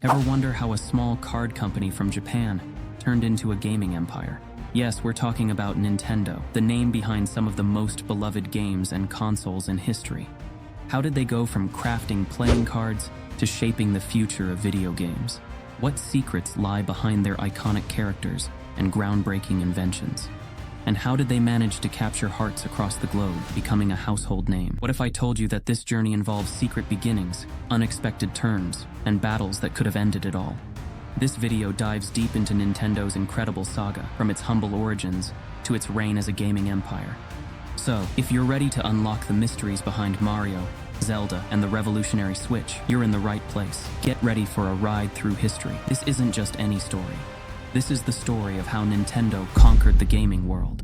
Ever wonder how a small card company from Japan turned into a gaming empire? Yes, we're talking about Nintendo, the name behind some of the most beloved games and consoles in history. How did they go from crafting playing cards to shaping the future of video games? What secrets lie behind their iconic characters and groundbreaking inventions? And how did they manage to capture hearts across the globe, becoming a household name? What if I told you that this journey involves secret beginnings, unexpected turns, and battles that could have ended it all? This video dives deep into Nintendo's incredible saga, from its humble origins to its reign as a gaming empire. So, if you're ready to unlock the mysteries behind Mario, Zelda, and the revolutionary Switch, you're in the right place. Get ready for a ride through history. This isn't just any story. This is the story of how Nintendo conquered the gaming world.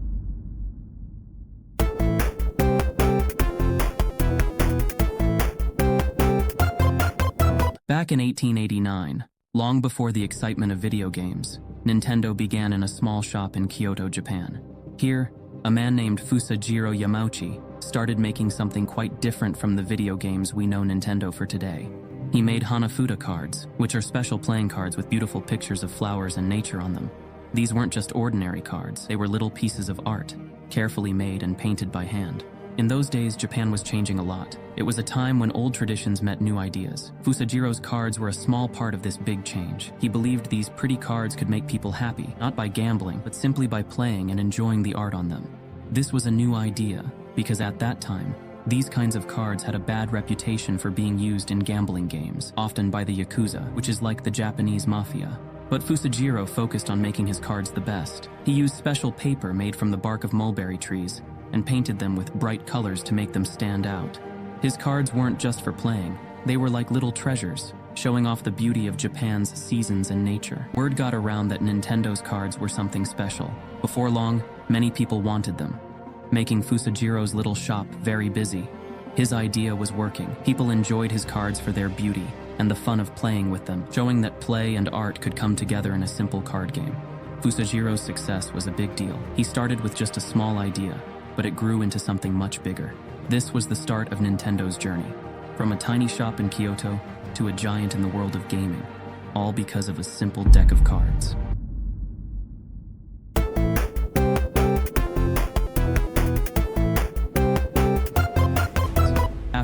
Back in 1889, long before the excitement of video games, Nintendo began in a small shop in Kyoto, Japan. Here, a man named Hiroshi Yamauchi started making something quite different from the video games we know Nintendo for today. He made Hanafuda cards, which are special playing cards with beautiful pictures of flowers and nature on them. These weren't just ordinary cards, they were little pieces of art, carefully made and painted by hand. In those days, Japan was changing a lot. It was a time when old traditions met new ideas. Fusajiro's cards were a small part of this big change. He believed these pretty cards could make people happy, not by gambling, but simply by playing and enjoying the art on them. This was a new idea, because at that time, these kinds of cards had a bad reputation for being used in gambling games, often by the Yakuza, which is like the Japanese mafia. But Fusajiro focused on making his cards the best. He used special paper made from the bark of mulberry trees and painted them with bright colors to make them stand out. His cards weren't just for playing, they were like little treasures, showing off the beauty of Japan's seasons and nature. Word got around that Nintendo's cards were something special. Before long, many people wanted them, making Fusajiro's little shop very busy. His idea was working. People enjoyed his cards for their beauty and the fun of playing with them, showing that play and art could come together in a simple card game. Fusajiro's success was a big deal. He started with just a small idea, but it grew into something much bigger. This was the start of Nintendo's journey, from a tiny shop in Kyoto to a giant in the world of gaming, all because of a simple deck of cards.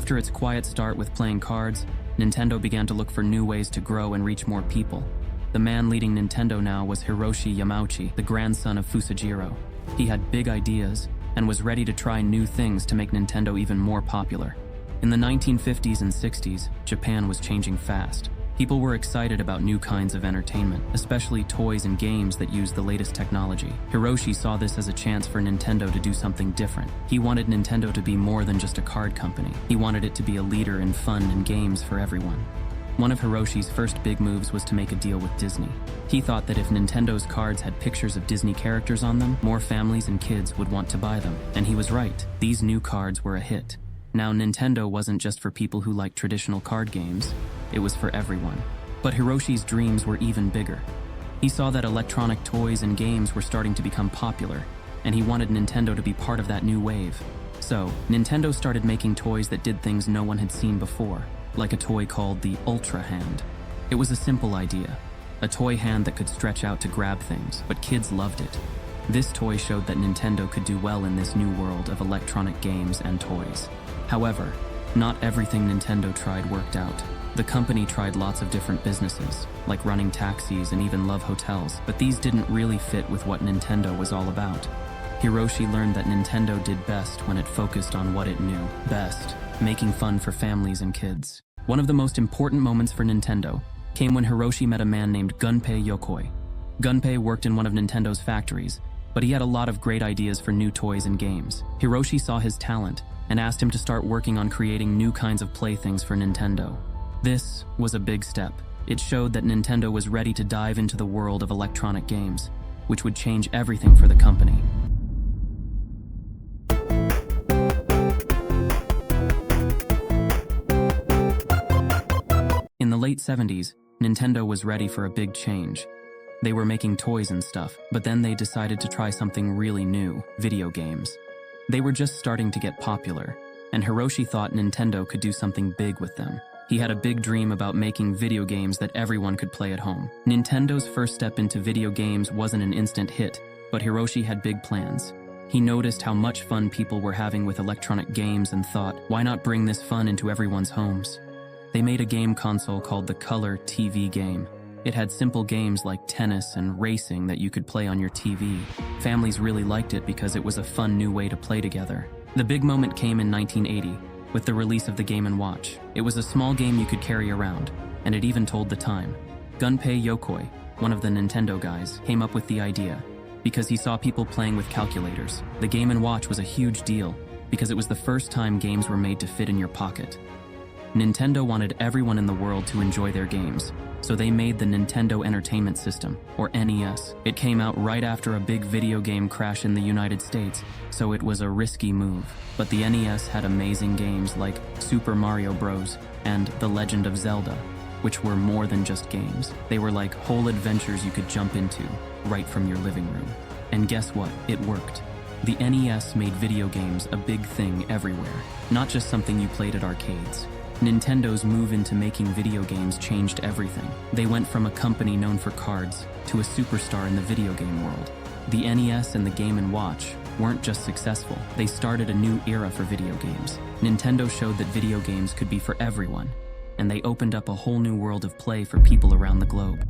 After its quiet start with playing cards, Nintendo began to look for new ways to grow and reach more people. The man leading Nintendo now was Hiroshi Yamauchi, the grandson of Fusajiro. He had big ideas and was ready to try new things to make Nintendo even more popular. In the 1950s and 60s, Japan was changing fast. People were excited about new kinds of entertainment, especially toys and games that used the latest technology. Hiroshi saw this as a chance for Nintendo to do something different. He wanted Nintendo to be more than just a card company. He wanted it to be a leader in fun and games for everyone. One of Hiroshi's first big moves was to make a deal with Disney. He thought that if Nintendo's cards had pictures of Disney characters on them, more families and kids would want to buy them. And he was right. These new cards were a hit. Now, Nintendo wasn't just for people who liked traditional card games, it was for everyone. But Hiroshi's dreams were even bigger. He saw that electronic toys and games were starting to become popular, and he wanted Nintendo to be part of that new wave. So, Nintendo started making toys that did things no one had seen before, like a toy called the Ultra Hand. It was a simple idea, a toy hand that could stretch out to grab things, but kids loved it. This toy showed that Nintendo could do well in this new world of electronic games and toys. However, not everything Nintendo tried worked out. The company tried lots of different businesses, like running taxis and even love hotels, but these didn't really fit with what Nintendo was all about. Hiroshi learned that Nintendo did best when it focused on what it knew best, making fun for families and kids. One of the most important moments for Nintendo came when Hiroshi met a man named Gunpei Yokoi. Gunpei worked in one of Nintendo's factories, but he had a lot of great ideas for new toys and games. Hiroshi saw his talent and asked him to start working on creating new kinds of playthings for Nintendo. This was a big step. It showed that Nintendo was ready to dive into the world of electronic games, which would change everything for the company. In the late 70s, Nintendo was ready for a big change. They were making toys and stuff, but then they decided to try something really new, video games. They were just starting to get popular, and Hiroshi thought Nintendo could do something big with them. He had a big dream about making video games that everyone could play at home. Nintendo's first step into video games wasn't an instant hit, but Hiroshi had big plans. He noticed how much fun people were having with electronic games and thought, why not bring this fun into everyone's homes? They made a game console called the Color TV game. It had simple games like tennis and racing that you could play on your TV. Families really liked it because it was a fun new way to play together. The big moment came in 1980 with the release of the Game & Watch. It was a small game you could carry around, and it even told the time. Gunpei Yokoi, one of the Nintendo guys, came up with the idea because he saw people playing with calculators. The Game & Watch was a huge deal because it was the first time games were made to fit in your pocket. Nintendo wanted everyone in the world to enjoy their games, so they made the Nintendo Entertainment System, or NES. It came out right after a big video game crash in the United States, so it was a risky move. But the NES had amazing games like Super Mario Bros. And The Legend of Zelda, which were more than just games. They were like whole adventures you could jump into, right from your living room. And guess what? It worked. The NES made video games a big thing everywhere, not just something you played at arcades. Nintendo's move into making video games changed everything. They went from a company known for cards to a superstar in the video game world. The NES and the Game & Watch weren't just successful, they started a new era for video games. Nintendo showed that video games could be for everyone, and they opened up a whole new world of play for people around the globe.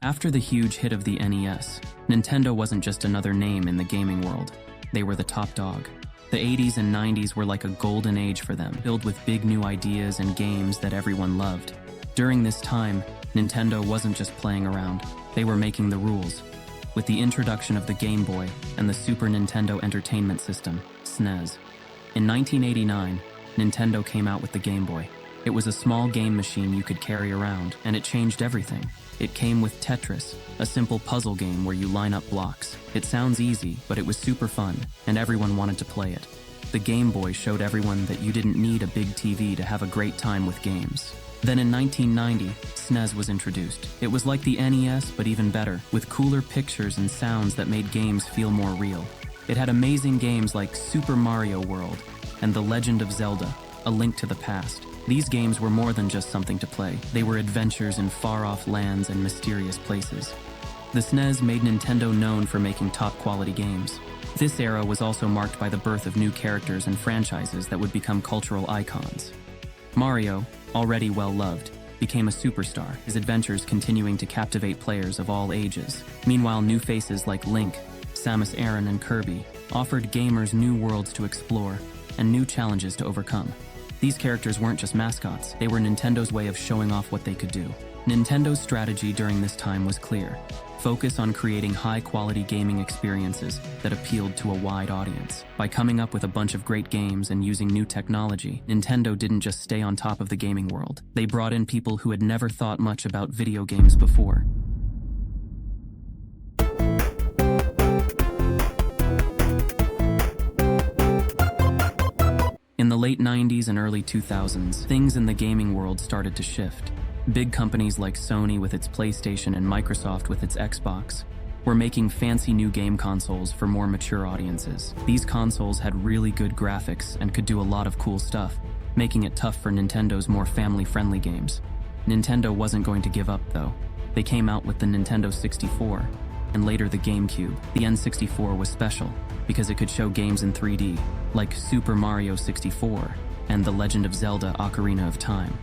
After the huge hit of the NES, Nintendo wasn't just another name in the gaming world. They were the top dog. The 80s and 90s were like a golden age for them, filled with big new ideas and games that everyone loved. During this time, Nintendo wasn't just playing around, they were making the rules. With the introduction of the Game Boy and the Super Nintendo Entertainment System, SNES. In 1989, Nintendo came out with the Game Boy. It was a small game machine you could carry around, and it changed everything. It came with Tetris, a simple puzzle game where you line up blocks. It sounds easy, but it was super fun, and everyone wanted to play it. The Game Boy showed everyone that you didn't need a big TV to have a great time with games. Then in 1990, SNES was introduced. It was like the NES, but even better, with cooler pictures and sounds that made games feel more real. It had amazing games like Super Mario World and The Legend of Zelda, A Link to the Past. These games were more than just something to play. They were adventures in far-off lands and mysterious places. The SNES made Nintendo known for making top-quality games. This era was also marked by the birth of new characters and franchises that would become cultural icons. Mario, already well-loved, became a superstar, his adventures continuing to captivate players of all ages. Meanwhile, new faces like Link, Samus Aran, and Kirby offered gamers new worlds to explore and new challenges to overcome. These characters weren't just mascots, they were Nintendo's way of showing off what they could do. Nintendo's strategy during this time was clear. Focus on creating high-quality gaming experiences that appealed to a wide audience. By coming up with a bunch of great games and using new technology, Nintendo didn't just stay on top of the gaming world. They brought in people who had never thought much about video games before. In the late 90s and early 2000s, things in the gaming world started to shift. Big companies like Sony with its PlayStation and Microsoft with its Xbox were making fancy new game consoles for more mature audiences. These consoles had really good graphics and could do a lot of cool stuff, making it tough for Nintendo's more family-friendly games. Nintendo wasn't going to give up, though. They came out with the Nintendo 64, and later the GameCube. The N64 was special because it could show games in 3D, like Super Mario 64 and The Legend of Zelda: Ocarina of Time.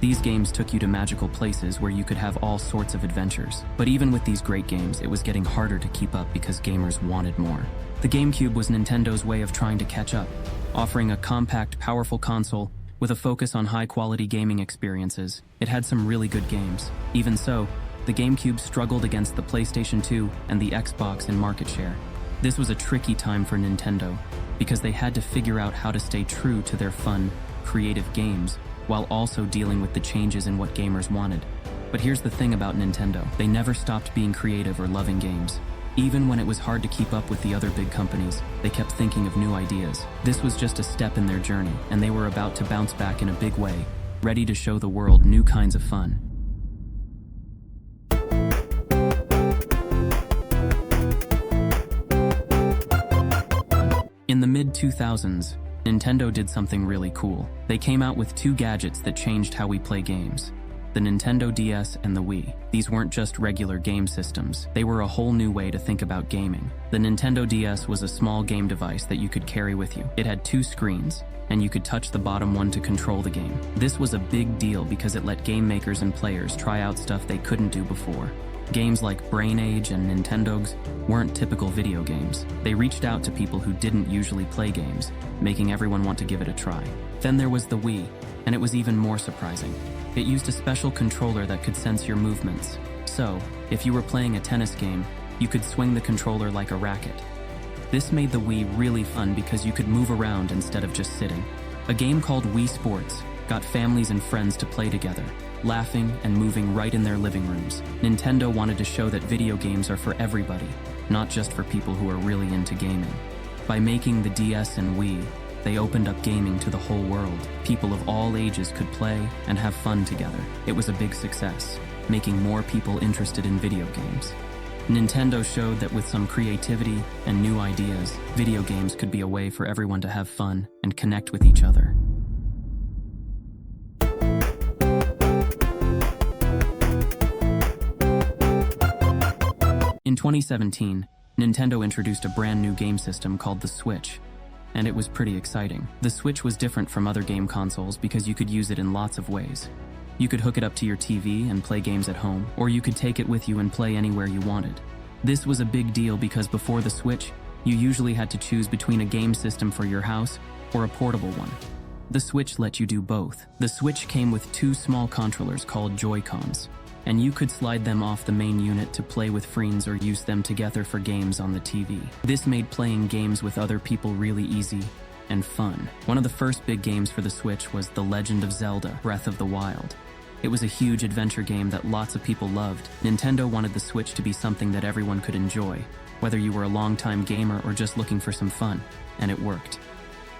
These games took you to magical places where you could have all sorts of adventures. But even with these great games, it was getting harder to keep up because gamers wanted more. The GameCube was Nintendo's way of trying to catch up, offering a compact, powerful console with a focus on high-quality gaming experiences. It had some really good games. Even so, the GameCube struggled against the PlayStation 2 and the Xbox in market share. This was a tricky time for Nintendo because they had to figure out how to stay true to their fun, creative games while also dealing with the changes in what gamers wanted. But here's the thing about Nintendo. They never stopped being creative or loving games. Even when it was hard to keep up with the other big companies, they kept thinking of new ideas. This was just a step in their journey, and they were about to bounce back in a big way, ready to show the world new kinds of fun. In the mid-2000s, Nintendo did something really cool. They came out with two gadgets that changed how we play games: the Nintendo DS and the Wii. These weren't just regular game systems, they were a whole new way to think about gaming. The Nintendo DS was a small game device that you could carry with you. It had two screens, and you could touch the bottom one to control the game. This was a big deal because it let game makers and players try out stuff they couldn't do before. Games like Brain Age and Nintendogs weren't typical video games. They reached out to people who didn't usually play games, making everyone want to give it a try. Then there was the Wii, and it was even more surprising. It used a special controller that could sense your movements. So, if you were playing a tennis game, you could swing the controller like a racket. This made the Wii really fun because you could move around instead of just sitting. A game called Wii Sports got families and friends to play together, laughing and moving right in their living rooms. Nintendo wanted to show that video games are for everybody, not just for people who are really into gaming. By making the DS and Wii, they opened up gaming to the whole world. People of all ages could play and have fun together. It was a big success, making more people interested in video games. Nintendo showed that with some creativity and new ideas, video games could be a way for everyone to have fun and connect with each other. In 2017, Nintendo introduced a brand new game system called the Switch, and it was pretty exciting. The Switch was different from other game consoles because you could use it in lots of ways. You could hook it up to your TV and play games at home, or you could take it with you and play anywhere you wanted. This was a big deal because before the Switch, you usually had to choose between a game system for your house or a portable one. The Switch let you do both. The Switch came with two small controllers called Joy-Cons, and you could slide them off the main unit to play with friends or use them together for games on the TV. This made playing games with other people really easy and fun. One of the first big games for the Switch was The Legend of Zelda: Breath of the Wild. It was a huge adventure game that lots of people loved. Nintendo wanted the Switch to be something that everyone could enjoy, whether you were a longtime gamer or just looking for some fun, and it worked.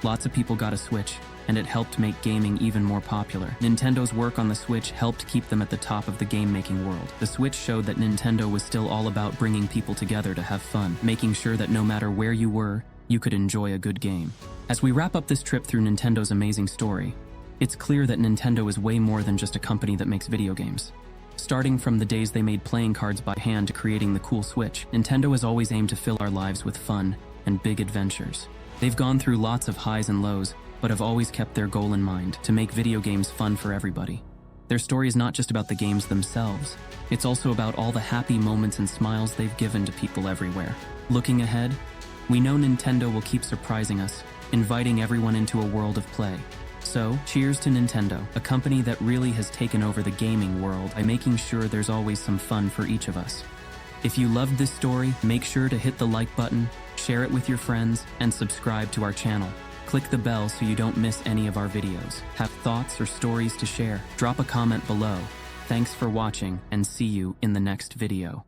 Lots of people got a Switch, and it helped make gaming even more popular. Nintendo's work on the Switch helped keep them at the top of the game-making world. The Switch showed that Nintendo was still all about bringing people together to have fun, making sure that no matter where you were, you could enjoy a good game. As we wrap up this trip through Nintendo's amazing story, it's clear that Nintendo is way more than just a company that makes video games. Starting from the days they made playing cards by hand to creating the cool Switch, Nintendo has always aimed to fill our lives with fun and big adventures. They've gone through lots of highs and lows, but have always kept their goal in mind: to make video games fun for everybody. Their story is not just about the games themselves, it's also about all the happy moments and smiles they've given to people everywhere. Looking ahead, we know Nintendo will keep surprising us, inviting everyone into a world of play. So, cheers to Nintendo, a company that really has taken over the gaming world by making sure there's always some fun for each of us. If you loved this story, make sure to hit the like button, share it with your friends, and subscribe to our channel. Click the bell so you don't miss any of our videos. Have thoughts or stories to share? Drop a comment below. Thanks for watching, and see you in the next video.